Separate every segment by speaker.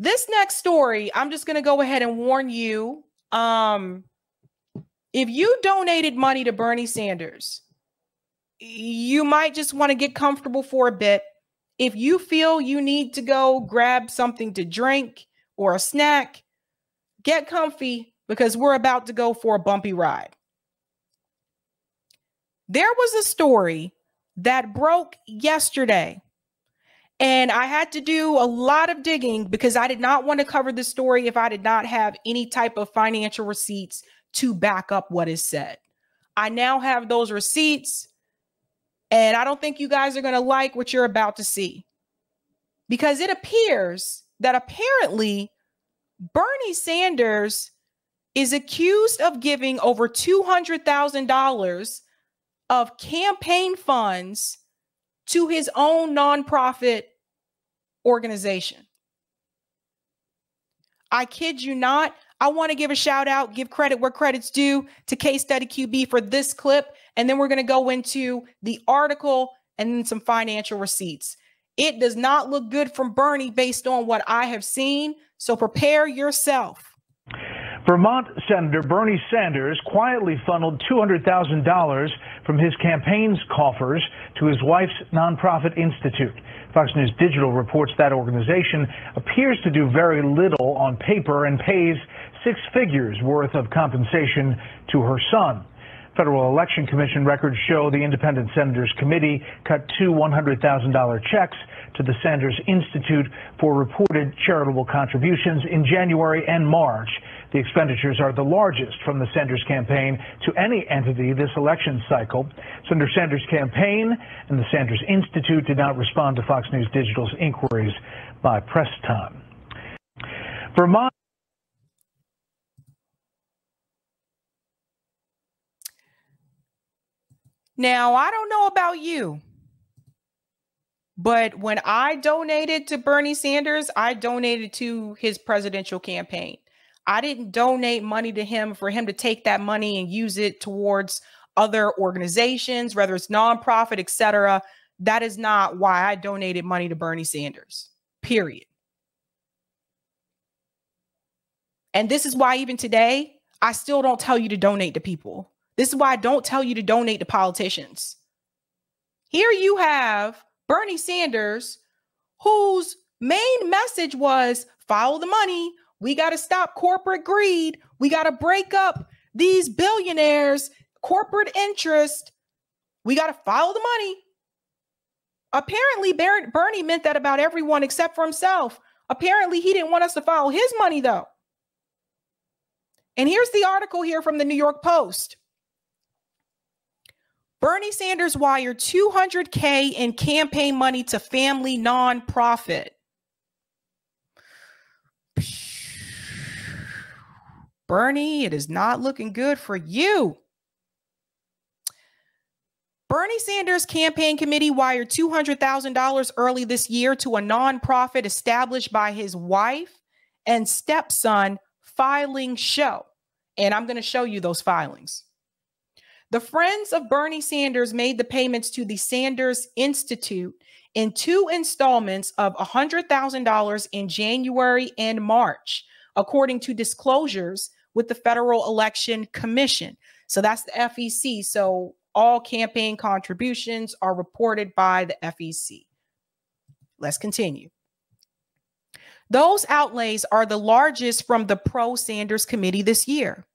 Speaker 1: This next story, I'm just going to go ahead and warn you. If you donated money to Bernie Sanders, you might just want to get comfortable for a bit. If you feel you need to go grab something to drink or a snack, get comfy because we're about to go for a bumpy ride. There was a story that broke yesterday, and I had to do a lot of digging because I did not want to cover this story if I did not have any type of financial receipts to back up what is said. I now have those receipts, and I don't think you guys are going to like what you're about to see, because it appears that apparently Bernie Sanders is accused of giving over $200,000 of campaign funds to his own nonprofit organization. I kid you not. I want to give a shout out, give credit where credit's due to Case Study QB for this clip. And then we're going to go into the article and then some financial receipts. It does not look good from Bernie based on what I have seen. So prepare yourself.
Speaker 2: Vermont Senator Bernie Sanders quietly funneled $200,000 from his campaign's coffers to his wife's nonprofit institute. Fox News Digital reports that organization appears to do very little on paper and pays six figures worth of compensation to her son. Federal Election Commission records show the independent senators committee cut two $100,000 checks to the Sanders Institute for reported charitable contributions in January and March. The expenditures are the largest from the Sanders campaign to any entity this election cycle. Senator Sanders' campaign and the Sanders Institute did not respond to Fox News Digital's inquiries by press time. Vermont.
Speaker 1: Now, I don't know about you, but when I donated to Bernie Sanders, I donated to his presidential campaign. I didn't donate money to him for him to take that money and use it towards other organizations, whether it's nonprofit, etc. That is not why I donated money to Bernie Sanders, period. And this is why even today, I still don't tell you to donate to people. This is why I don't tell you to donate to politicians. Here you have Bernie Sanders, whose main message was follow the money. We got to stop corporate greed. We got to break up these billionaires, corporate interest. We got to follow the money. Apparently, Bernie meant that about everyone except for himself. Apparently, he didn't want us to follow his money, though. And here's the article here from the New York Post. Bernie Sanders wired $200K in campaign money to family nonprofit. Bernie, it is not looking good for you. Bernie Sanders' campaign committee wired $200,000 early this year to a nonprofit established by his wife and stepson filing show. And I'm going to show you those filings. The Friends of Bernie Sanders made the payments to the Sanders Institute in two installments of $100,000 in January and March, according to disclosures with the Federal Election Commission. So that's the FEC. So all campaign contributions are reported by the FEC. Let's continue. Those outlays are the largest from the pro-Sanders committee this year.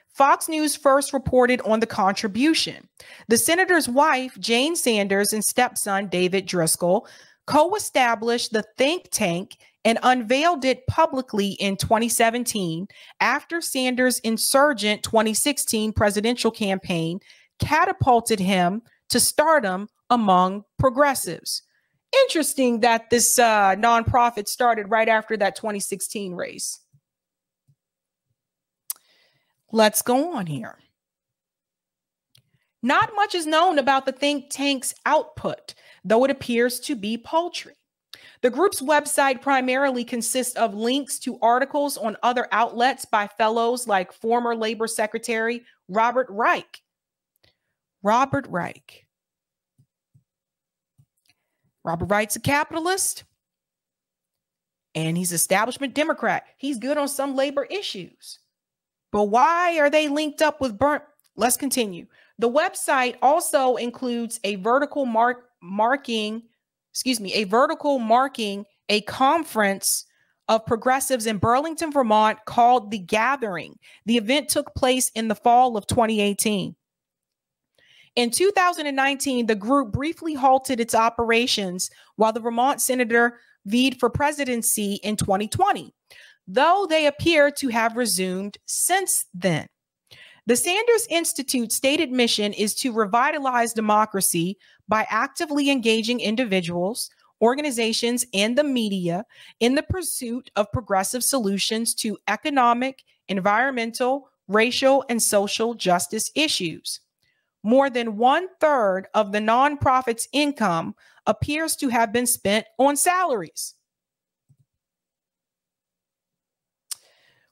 Speaker 1: Fox News first reported on the contribution. The senator's wife, Jane Sanders, and stepson, David Driscoll, co-established the think tank and unveiled it publicly in 2017 after Sanders' insurgent 2016 presidential campaign catapulted him to stardom among progressives. Interesting that this nonprofit started right after that 2016 race. Let's go on here. Not much is known about the think tank's output, though it appears to be paltry. The group's website primarily consists of links to articles on other outlets by fellows like former Labor Secretary Robert Reich. Robert Reich's a capitalist. and he's establishment Democrat. He's good on some labor issues. But why are they linked up with Bernie? Let's continue. The website also includes a vertical marking a conference of progressives in Burlington, Vermont called The Gathering. The event took place in the fall of 2018. In 2019, the group briefly halted its operations while the Vermont senator vied for presidency in 2020, though they appear to have resumed since then. The Sanders Institute's stated mission is to revitalize democracy by actively engaging individuals, organizations, and the media in the pursuit of progressive solutions to economic, environmental, racial, and social justice issues. More than 1/3 of the nonprofit's income appears to have been spent on salaries.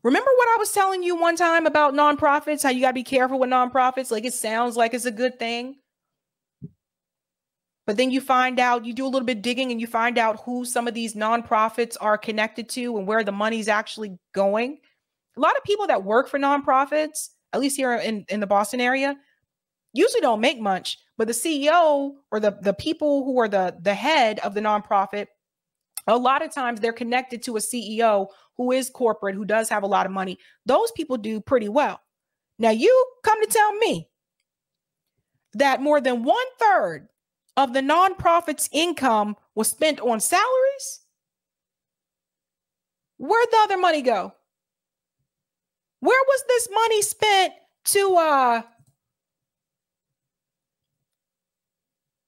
Speaker 1: Remember what I was telling you one time about nonprofits, how you got to be careful with nonprofits? Like, it sounds like it's a good thing, but then you find out, you do a little bit digging and you find out who some of these nonprofits are connected to and where the money's actually going. A lot of people that work for nonprofits, at least here in the Boston area, usually don't make much, but the CEO or the people who are the head of the nonprofit, a lot of times they're connected to a CEO who is corporate, who does have a lot of money. Those people do pretty well. Now you come to tell me that more than 1/3 of the nonprofit's income was spent on salaries? Where'd the other money go? Where was this money spent to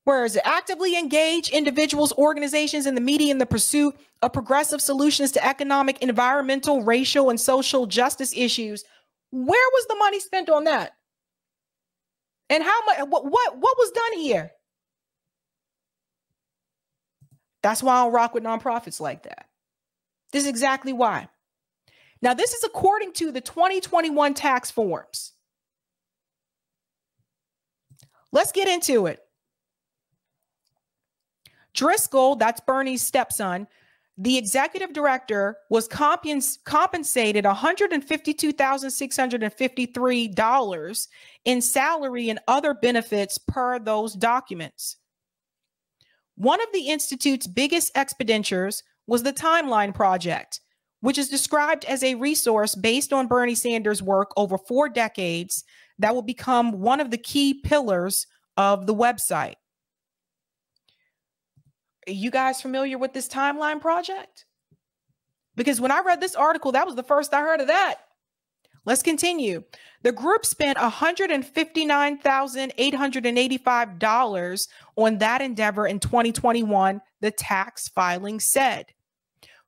Speaker 1: where is it? Actively engage individuals, organizations, and the media in the pursuit of progressive solutions to economic, environmental, racial, and social justice issues. Where was the money spent on that? And how much? What was done here? That's why I don't rock with nonprofits like that. This is exactly why. Now, this is according to the 2021 tax forms. Let's get into it. Driscoll, that's Bernie's stepson, the executive director, was compensated $152,653 in salary and other benefits per those documents. One of the Institute's biggest expenditures was the Timeline Project, which is described as a resource based on Bernie Sanders' work over 4 decades that will become one of the key pillars of the website. Are you guys familiar with this Timeline Project? Because when I read this article, that was the first I heard of that. Let's continue. The group spent $159,885 on that endeavor in 2021, the tax filing said.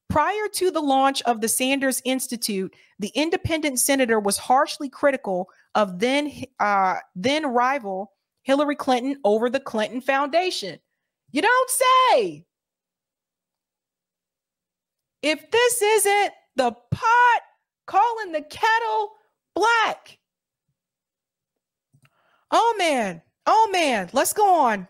Speaker 1: Prior to the launch of the Sanders Institute, the independent senator was harshly critical of then rival Hillary Clinton over the Clinton Foundation. You don't say. If this isn't the pot calling the kettle black. Oh man, let's go on.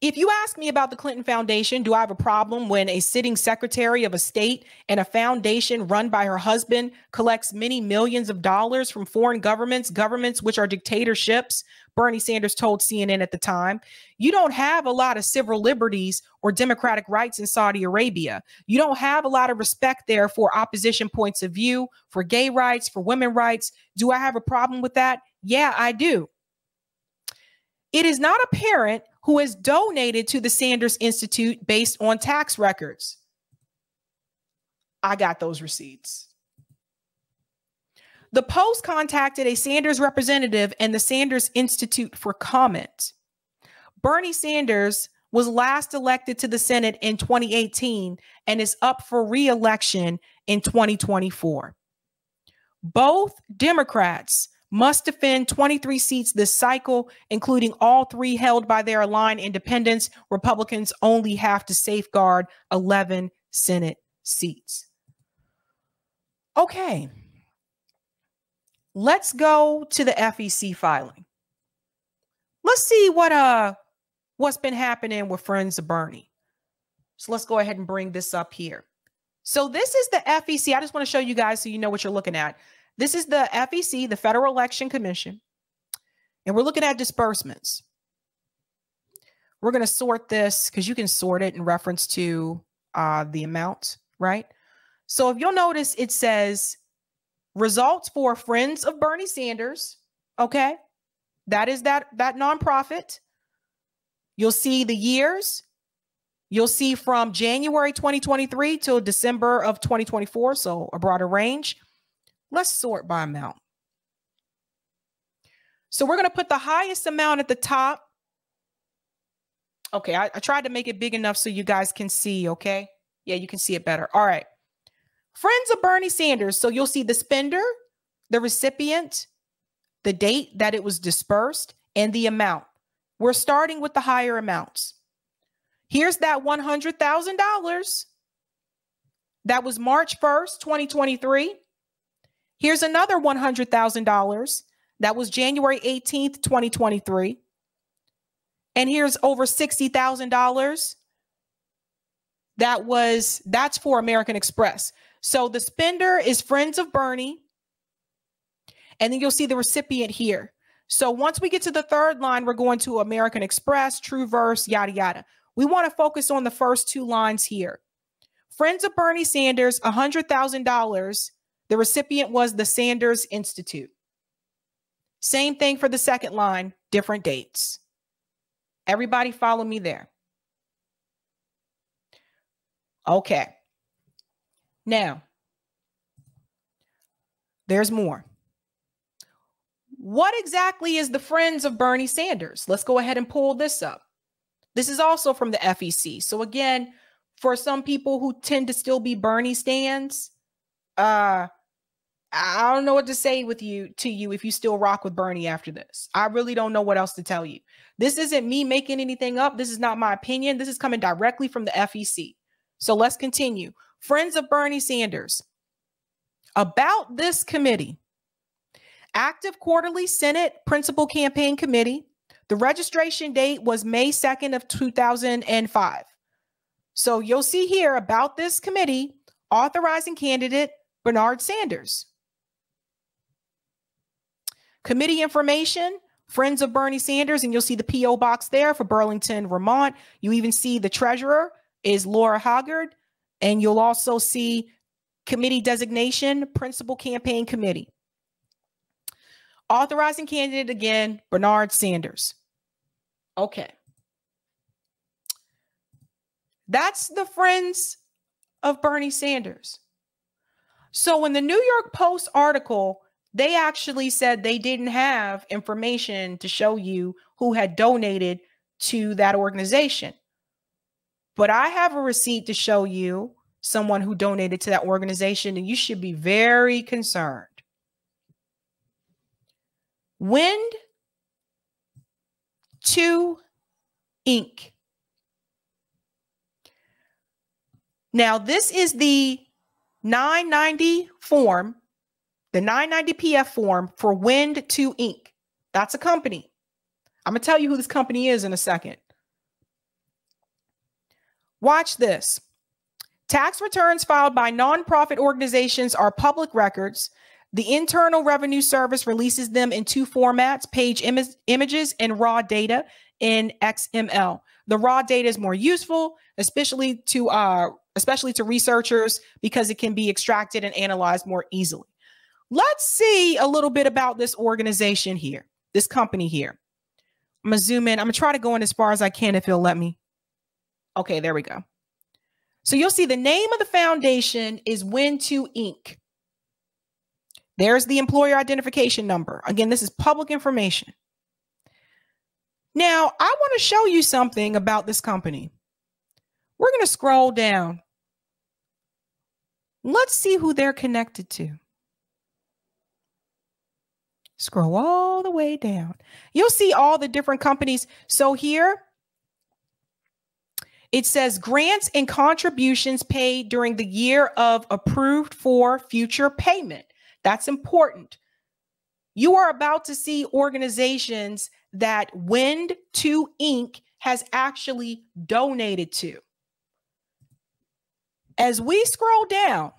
Speaker 1: If you ask me about the Clinton Foundation, do I have a problem when a sitting secretary of a state and a foundation run by her husband collects many millions of dollars from foreign governments which are dictatorships? Bernie Sanders told CNN at the time. You don't have a lot of civil liberties or democratic rights in Saudi Arabia. You don't have a lot of respect there for opposition points of view, for gay rights, for women's rights. Do I have a problem with that? Yeah, I do. It is not a parent who has donated to the Sanders Institute based on tax records. I got those receipts. The Post contacted a Sanders representative and the Sanders Institute for comment. Bernie Sanders was last elected to the Senate in 2018 and is up for re-election in 2024. Both Democrats must defend 23 seats this cycle, including all 3 held by their aligned independents. Republicans only have to safeguard 11 Senate seats. Okay. Let's go to the FEC filing. Let's see what's been happening with Friends of Bernie. So let's go ahead and bring this up here. So this is the FEC. I just want to show you guys so you know what you're looking at. This is the FEC, the Federal Election Commission. And we're looking at disbursements. We're going to sort this because you can sort it in reference to the amount, right? So if you'll notice, it says results for Friends of Bernie Sanders. Okay. That is that nonprofit. You'll see the years. You'll see from January 2023 till December of 2024. So a broader range. Let's sort by amount. So we're going to put the highest amount at the top. Okay, I tried to make it big enough so you guys can see, okay? Yeah, you can see it better. All right. Friends of Bernie Sanders. So you'll see the spender, the recipient, the date that it was dispersed, and the amount. We're starting with the higher amounts. Here's that $100,000. That was March 1st, 2023. Here's another $100,000. That was January 18th, 2023. And here's over $60,000. That's for American Express. So the spender is Friends of Bernie. And then you'll see the recipient here. So once we get to the third line, we're going to American Express, Trueverse, yada, yada. We want to focus on the first two lines here. Friends of Bernie Sanders, $100,000. The recipient was the Sanders Institute. Same thing for the second line, different dates. Everybody follow me there. Okay. Now, there's more. What exactly is the Friends of Bernie Sanders? Let's go ahead and pull this up. This is also from the FEC. So again, for some people who tend to still be Bernie stands, I don't know what to say to you if you still rock with Bernie after this. I really don't know what else to tell you. This isn't me making anything up. This is not my opinion. This is coming directly from the FEC. So let's continue. Friends of Bernie Sanders. About this committee. Active Quarterly Senate Principal Campaign Committee. The registration date was May 2nd of 2005. So you'll see here about this committee, authorizing candidate Bernard Sanders. Committee information, Friends of Bernie Sanders, and you'll see the P.O. box there for Burlington, Vermont. You even see the treasurer is Laura Hoggard, and you'll also see committee designation, Principal Campaign Committee. Authorizing candidate again, Bernard Sanders. Okay. That's the Friends of Bernie Sanders. So in the New York Post article, they actually said they didn't have information to show you who had donated to that organization. But I have a receipt to show you someone who donated to that organization, and you should be very concerned. Wind 2 Inc. Now, this is the 990 form, the 990 PF form for Wind 2 Inc. That's a company. I'm going to tell you who this company is in a second. Watch this. Tax returns filed by nonprofit organizations are public records. The Internal Revenue Service releases them in two formats, page images and raw data in XML. The raw data is more useful, especially to researchers, because it can be extracted and analyzed more easily. Let's see a little bit about this organization here, this company here. I'm going to zoom in. I'm going to try to go in as far as I can if it'll let me. Okay, there we go. So you'll see the name of the foundation is Win2 Inc. There's the employer identification number. Again, this is public information. Now, I want to show you something about this company. We're going to scroll down. Let's see who they're connected to. Scroll all the way down. You'll see all the different companies. So here, it says grants and contributions paid during the year of approved for future payment. That's important. You are about to see organizations that Wind2 Inc. has actually donated to. As we scroll down,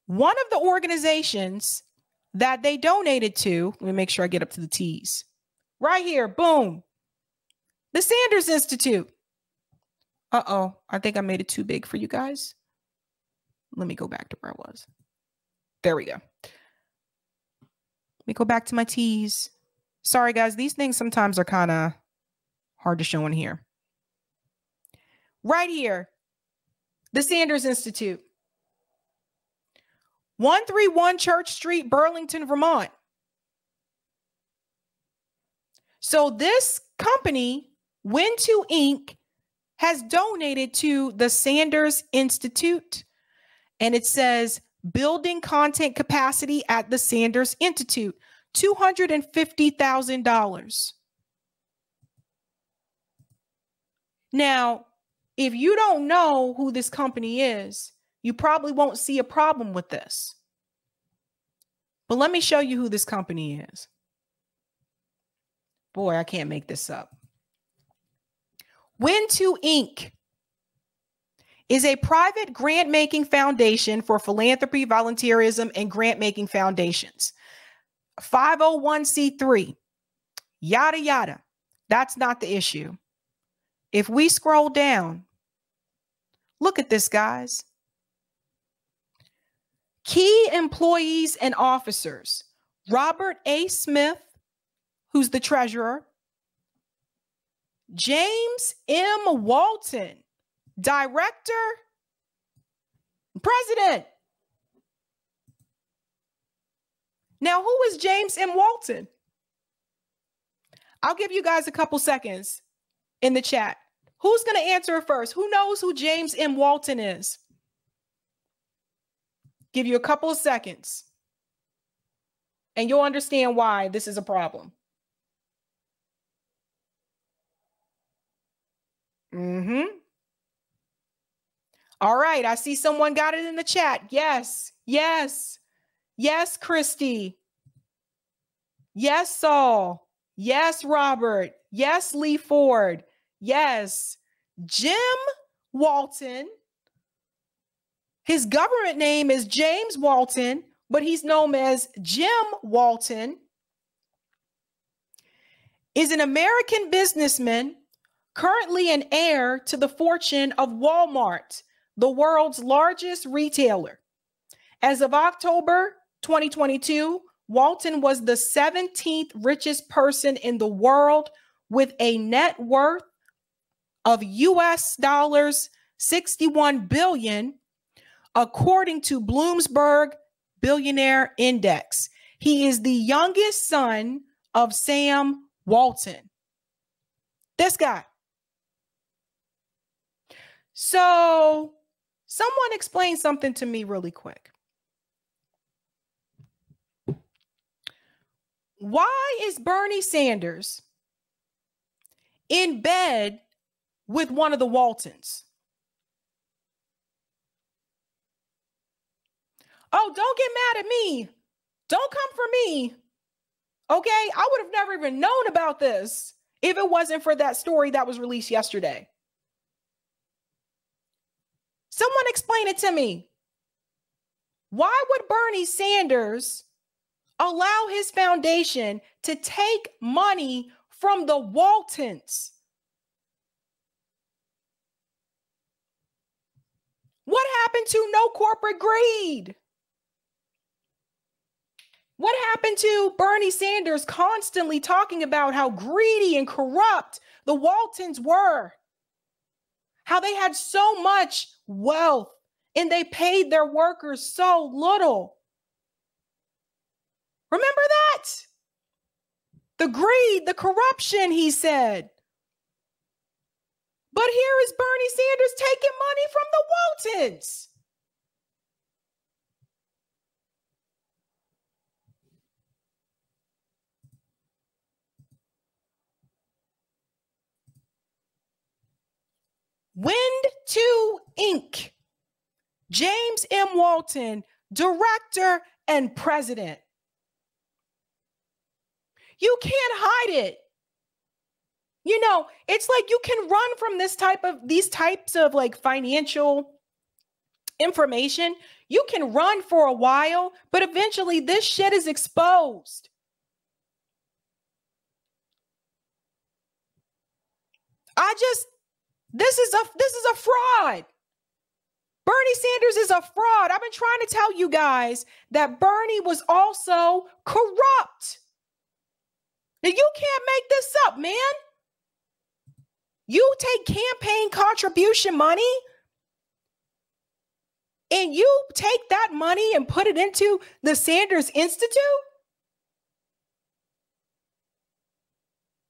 Speaker 1: one of the organizations that they donated to, let me make sure I get up to the T's. Right here, boom. The Sanders Institute. Uh-oh, I think I made it too big for you guys. Let me go back to where I was. There we go. Let me go back to my T's. Sorry, guys. These things sometimes are kind of hard to show in here. Right here, the Sanders Institute. 131 Church Street, Burlington, Vermont. So this company, Win2 Inc., has donated to the Sanders Institute. And it says, building content capacity at the Sanders Institute, $250,000. Now, if you don't know who this company is, you probably won't see a problem with this. But let me show you who this company is. Boy, I can't make this up. Win2 Inc. is a private grant-making foundation for philanthropy, volunteerism, and grant-making foundations. 501c3. Yada, yada. That's not the issue. If we scroll down, look at this, guys. Key employees and officers. Robert A. Smith, who's the treasurer. James M. Walton, director, president. Now, who is James M. Walton? I'll give you guys a couple seconds in the chat. Who's going to answer it first? Who knows who James M. Walton is? Give you a couple of seconds, and you'll understand why this is a problem. All right, I see someone got it in the chat. Yes, yes, yes, Christy. Yes, Saul. Yes, Robert. Yes, Lee Ford. Yes, Jim Walton. His government name is James Walton, but he's known as Jim Walton. Is an American businessman, currently an heir to the fortune of Walmart, the world's largest retailer. As of October 2022, Walton was the 17th richest person in the world with a net worth of US dollars 61 billion, according to Bloomberg Billionaire Index. He is the youngest son of Sam Walton. This guy. So, someone explain something to me really quick. Why is Bernie Sanders in bed with one of the Waltons? Oh, don't get mad at me. Don't come for me. Okay, I would have never even known about this if it wasn't for that story that was released yesterday. Someone explain it to me. Why would Bernie Sanders allow his foundation to take money from the Waltons? What happened to no corporate greed? What happened to Bernie Sanders constantly talking about how greedy and corrupt the Waltons were? How they had so much wealth and they paid their workers so little. Remember that? The greed, the corruption, he said. But here is Bernie Sanders taking money from the Waltons. Win2 Inc. James M. Walton, director and president. You can't hide it. You know, it's like you can run from these types of like financial information. You can run for a while, but eventually this shit is exposed. This is a fraud. Bernie Sanders is a fraud. I've been trying to tell you guys that Bernie was also corrupt. Now you can't make this up, man. You take campaign contribution money and you take that money and put it into the Sanders Institute?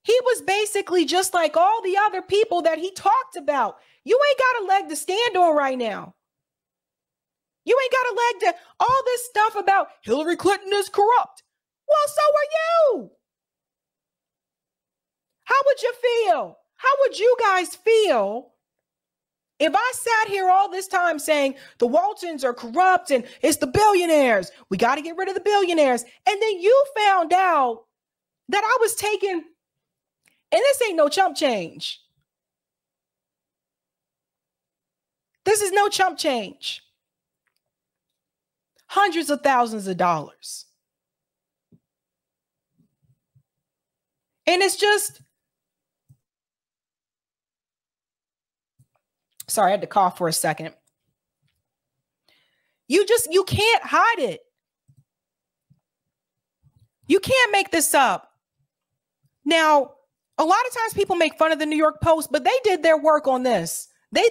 Speaker 1: He was basically just like all the other people that he talked about. You ain't got a leg to stand on right now. You ain't got a leg to all this stuff about Hillary Clinton is corrupt. Well, so are you. How would you feel? How would you guys feel if I sat here all this time saying the Waltons are corrupt and it's the billionaires? We got to get rid of the billionaires. And then you found out that I was taking, and this ain't no chump change. This is no chump change. Hundreds of thousands of dollars. And it's just, sorry, I had to cough for a second. You can't hide it. You can't make this up. Now, a lot of times people make fun of the New York Post, but they did their work on this. They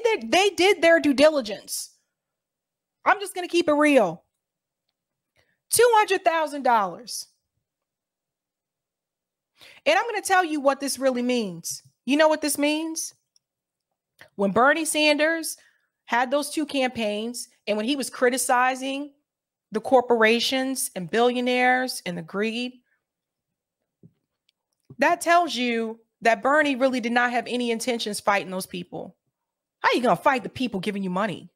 Speaker 1: did their due diligence. I'm just going to keep it real. $200,000. And I'm going to tell you what this really means. You know what this means? When Bernie Sanders had those two campaigns and when he was criticizing the corporations and billionaires and the greed, that tells you that Bernie really did not have any intentions fighting those people. How are you going to fight the people giving you money?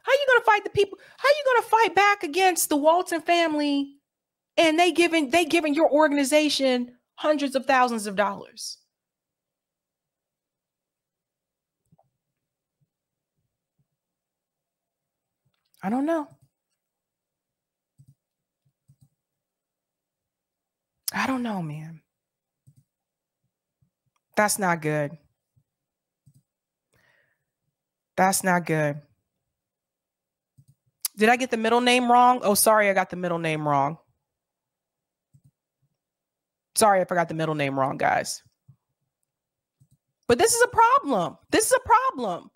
Speaker 1: How are you going to fight the people? How are you going to fight back against the Walton family and they giving your organization hundreds of thousands of dollars? I don't know. I don't know, man. That's not good. That's not good. Did I get the middle name wrong? Oh, sorry, I got the middle name wrong. Sorry if I got the middle name wrong, guys. But this is a problem. This is a problem.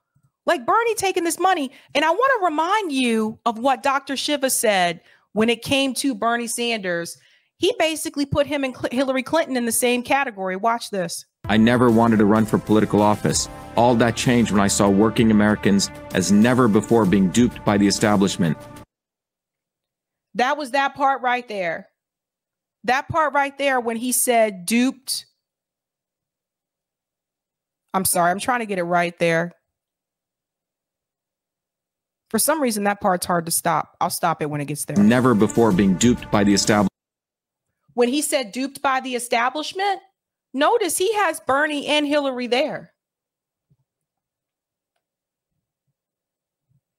Speaker 1: Like Bernie taking this money. And I want to remind you of what Dr. Shiva said when it came to Bernie Sanders. He basically put him and Hillary Clinton in the same category. Watch this.
Speaker 3: I never wanted to run for political office. All that changed when I saw working Americans as never before being duped by the establishment.
Speaker 1: That was that part right there. That part right there when he said duped. I'm sorry, I'm trying to get it right there. For some reason, that part's hard to stop. I'll stop it when it gets there.
Speaker 3: Never before being duped by the establishment.
Speaker 1: When he said duped by the establishment, notice he has Bernie and Hillary there.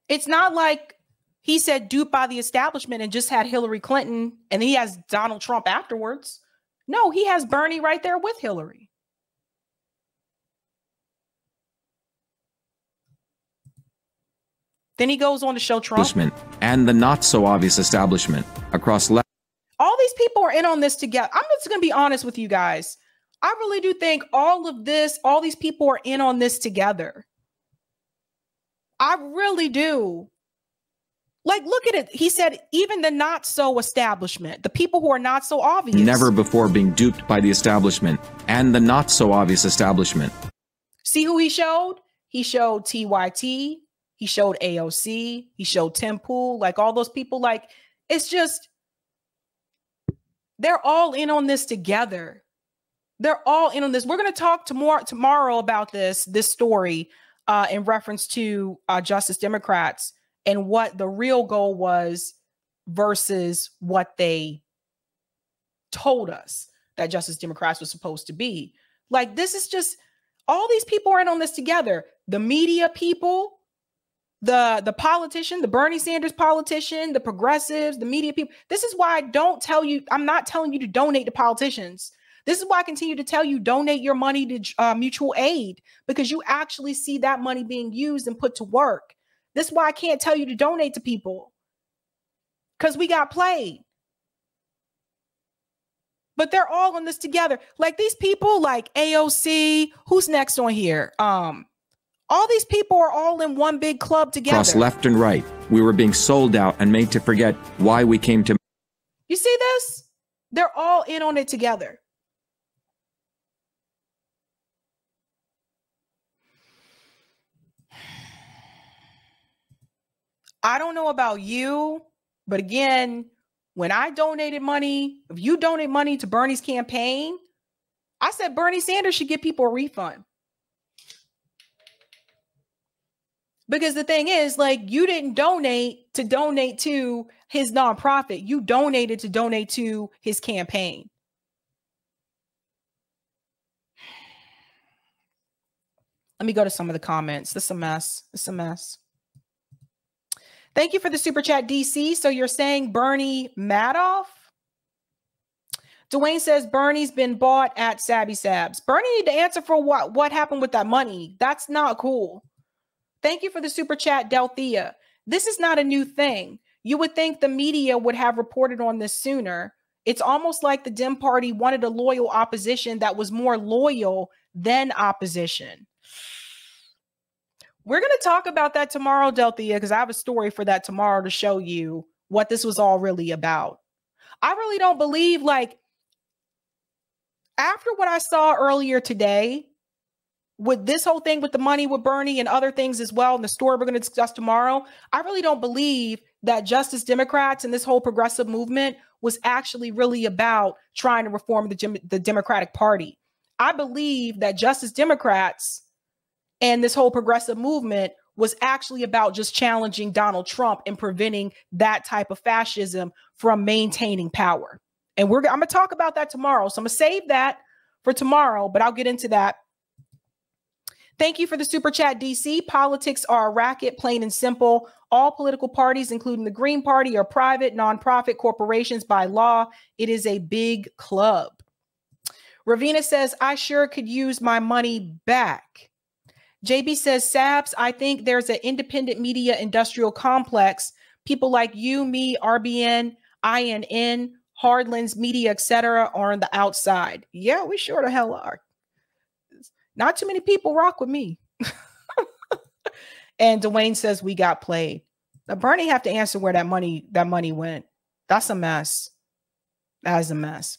Speaker 1: It's not like he said duped by the establishment and just had Hillary Clinton and he has Donald Trump afterwards. No, he has Bernie right there with Hillary. Then he goes on to show Trump
Speaker 3: and the not so obvious establishment across left.
Speaker 1: All these people are in on this together. I'm just going to be honest with you guys. I really do think all of this, all these people are in on this together. I really do. Like, look at it. He said, even the not so establishment, the people who are not so obvious.
Speaker 3: Never before being duped by the establishment and the not so obvious establishment.
Speaker 1: See who he showed? He showed TYT. He showed AOC. He showed Tim Pool. Like all those people. Like, it's just, they're all in on this together. They're all in on this. We're going to talk tomorrow about this story in reference to Justice Democrats and what the real goal was versus what they told us. that Justice Democrats was supposed to be. Like, this is just, all these people are in on this together. The media people, the politician, the Bernie Sanders politician, the progressives, the media people. This is why I don't tell you, I'm not telling you to donate to politicians. This is why I continue to tell you, donate your money to mutual aid, because you actually see that money being used and put to work. This is why I can't tell you to donate to people, because we got played. But they're all in this together. Like these people, like AOC, who's next on here? All these people are all in one big club together.
Speaker 3: Across left and right, we were being sold out and made to forget why we came to.
Speaker 1: You see this? They're all in on it together. I don't know about you, but again, when I donated money, if you donate money to Bernie's campaign, I said Bernie Sanders should give people a refund. Because the thing is, like, you didn't donate to his nonprofit. You donated to donate to his campaign. Let me go to some of the comments. This is a mess. It's a mess. Thank you for the super chat, DC. So you're saying Bernie Madoff? Dwayne says Bernie's been bought at Sabby Sabs. Bernie need to answer for what happened with that money. That's not cool. Thank you for the super chat, Delthea. This is not a new thing. You would think the media would have reported on this sooner. It's almost like the Dem Party wanted a loyal opposition that was more loyal than opposition. We're going to talk about that tomorrow, Delthea, because I have a story for that tomorrow to show you what this was all really about. I really don't believe, like, after what I saw earlier today, with this whole thing with the money with Bernie and other things as well, in the story we're going to discuss tomorrow, I really don't believe that Justice Democrats and this whole progressive movement was actually really about trying to reform the Democratic Party. I believe that Justice Democrats and this whole progressive movement was actually about just challenging Donald Trump and preventing that type of fascism from maintaining power. And I'm going to talk about that tomorrow. So I'm going to save that for tomorrow, but I'll get into that. Thank you for the super chat, DC. Politics are a racket, plain and simple. All political parties, including the Green Party, are private, nonprofit corporations by law. It is a big club. Ravina says, I sure could use my money back. JB says, Sabs, I think there's an independent media industrial complex. People like you, me, RBN, INN, Hardlands Media, etc., are on the outside. Yeah, we sure the hell are. Not too many people rock with me. And Dwayne says we got played. Now Bernie have to answer where that money went. That's a mess. That is a mess.